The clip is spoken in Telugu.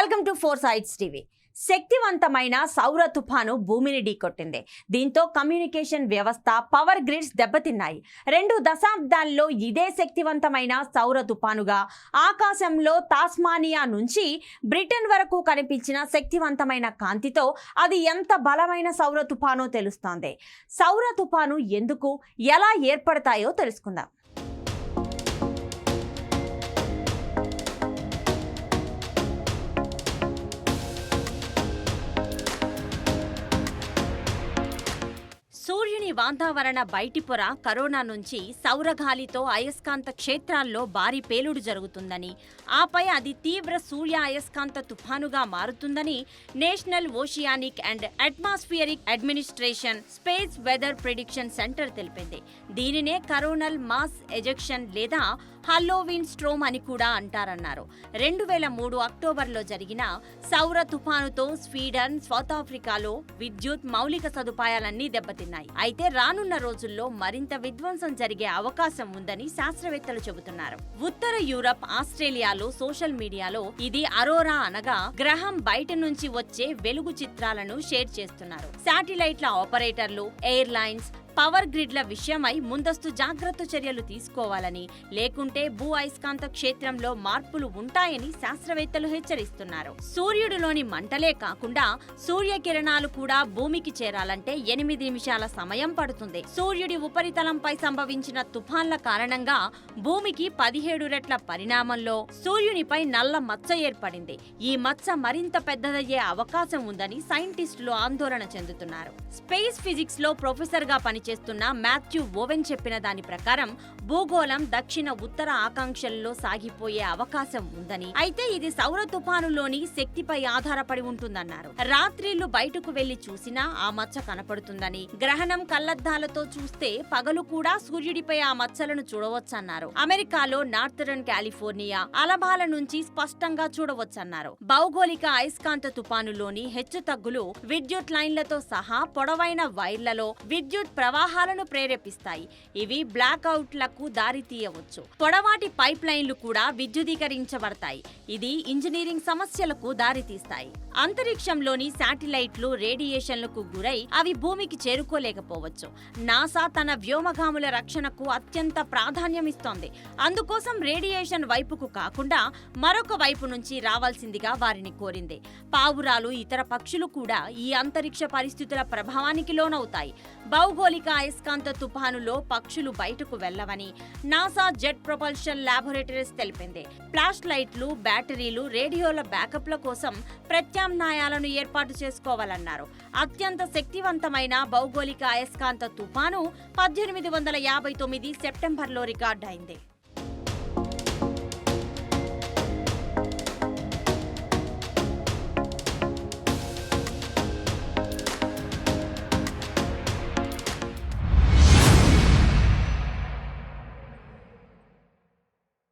Welcome to four sides TV. శక్తివంతమైన సౌర తుఫాను భూమిని ఢీకొట్టింది. దీంతో కమ్యూనికేషన్ వ్యవస్థ, పవర్ గ్రిడ్స్ దెబ్బతిన్నాయి. 2 దశాబ్దాల్లో ఇదే శక్తివంతమైన సౌర తుఫానుగా ఆకాశంలో తాస్మానియా నుంచి బ్రిటన్ వరకు కనిపించిన శక్తివంతమైన కాంతితో అది ఎంత బలమైన సౌర తుఫానో తెలుస్తోంది. సౌర తుఫాను ఎందుకు, ఎలా ఏర్పడతాయో తెలుసుకుందాం. సూర్యుని వాతావరణ బయటి పొర కరోనా నుంచి సౌరగాలితో అయస్కాంత క్షేత్రాల్లో భారీ పేలుడు జరుగుతుందని, ఆపై అది తీవ్ర సూర్య అయస్కాంత తుఫానుగా మారుతుందని National Oceanic and Atmospheric Administration Space Weather Prediction Center తెలిపింది. దీనినే కరోనల్ మాస్ ఎజెక్షన్ లేదా హల్లోవిన్ స్ట్రోమ్ అని కూడా అంటారన్నారు. 2003 అక్టోబర్లో జరిగిన సౌర తుఫానుతో స్వీడన్, సౌత్ ఆఫ్రికాలో విద్యుత్, మౌలిక సదుపాయాలన్నీ దెబ్బతిన్నాయి. అయితే రానున్న రోజుల్లో మరింత విధ్వంసం జరిగే అవకాశం ఉందని శాస్త్రవేత్తలు చెబుతున్నారు. ఉత్తర యూరప్, ఆస్ట్రేలియాలో సోషల్ మీడియాలో ఇది అరోరా అనగా గ్రహం బయట నుంచి వచ్చే వెలుగు చిత్రాలను షేర్ చేస్తున్నారు. శాటిలైట్ల ఆపరేటర్లు, ఎయిర్లైన్స్, పవర్ గ్రిడ్ల విషయమై ముందస్తు జాగ్రత్త చర్యలు తీసుకోవాలని, లేకుంటే భూ అయస్కాంత క్షేత్రంలో మార్పులు ఉంటాయని శాస్త్రవేత్తలు హెచ్చరిస్తున్నారు. సూర్యుడిలోని మంటలే కాకుండా సూర్యకిరణాలు కూడా భూమికి చేరాలంటే 8 నిమిషాల సమయం పడుతుంది. సూర్యుడి ఉపరితలంపై సంభవించిన తుఫాన్ల కారణంగా భూమికి 17 రెట్ల పరిణామంలో సూర్యునిపై నల్ల మచ్చ ఏర్పడింది. ఈ మచ్చ మరింత పెద్దదయ్యే అవకాశం ఉందని సైంటిస్టులు ఆందోళన చెందుతున్నారు. స్పేస్ ఫిజిక్స్ లో ప్రొఫెసర్ గా చేస్తున్న మాథ్యూ ఓవెన్ చెప్పిన దాని ప్రకారం భూగోళం దక్షిణ ఉత్తర ఆకాంక్షల్లో సాగిపోయే అవకాశం ఉందని, అయితే ఇది సౌర తుఫానులోని శక్తిపై ఆధారపడి ఉంటుందన్నారు. రాత్రిళ్లు బయటకు వెళ్లి చూసినా ఆ మచ్చ కనపడుతుందని, గ్రహణం కళ్లద్దాలతో చూస్తే పగలు కూడా సూర్యుడిపై ఆ మచ్చలను చూడవచ్చన్నారు. అమెరికాలో నార్థరన్ కాలిఫోర్నియా, అలబాల నుంచి స్పష్టంగా చూడవచ్చన్నారు. భౌగోళిక అయస్కాంత తుఫానులోని హెచ్చుతగ్గులు విద్యుత్ లైన్లతో సహా పొడవైన వైర్లలో విద్యుత్ ప్రవాహాలను ప్రేరేపిస్తాయి. ఇవి బ్లాక్అవుట్లకు దారి తీయవచ్చు. పొడవాటి పైప్ లైన్లు కూడా విద్యుదీకరించబడతాయి. ఇది ఇంజనీరింగ్ సమస్యలకు దారితీస్తాయి. అంతరిక్షంలోని శాటిలైట్లు రేడియేషన్లకు గురై అవి భూమికి చేరుకోలేకపోవచ్చు. నాసా తన వ్యోమగాముల రక్షణకు అత్యంత ప్రాధాన్యమిస్తోంది. అందుకోసం రేడియేషన్ వైపుకు కాకుండా మరొక వైపు నుంచి రావాల్సిందిగా వారిని కోరింది. పావురాలు, ఇతర పక్షులు కూడా ఈ అంతరిక్ష పరిస్థితుల ప్రభావానికి లోనవుతాయి. భౌగోళిక అయస్కాంత తుఫానులో పక్షులు బయటకు వెళ్లవని నాసా జెట్ ప్రొపల్షన్ ల్యాబొరేటరీస్ తెలిపింది. ఫ్లాష్ లైట్లు, బ్యాటరీలు, రేడియోల బ్యాకప్ల కోసం ప్రత్యామ్నాయాలను ఏర్పాటు చేసుకోవాలన్నారు. అత్యంత శక్తివంతమైన భౌగోళిక అయస్కాంత తుఫాను 1859 సెప్టెంబర్లో రికార్డైంది.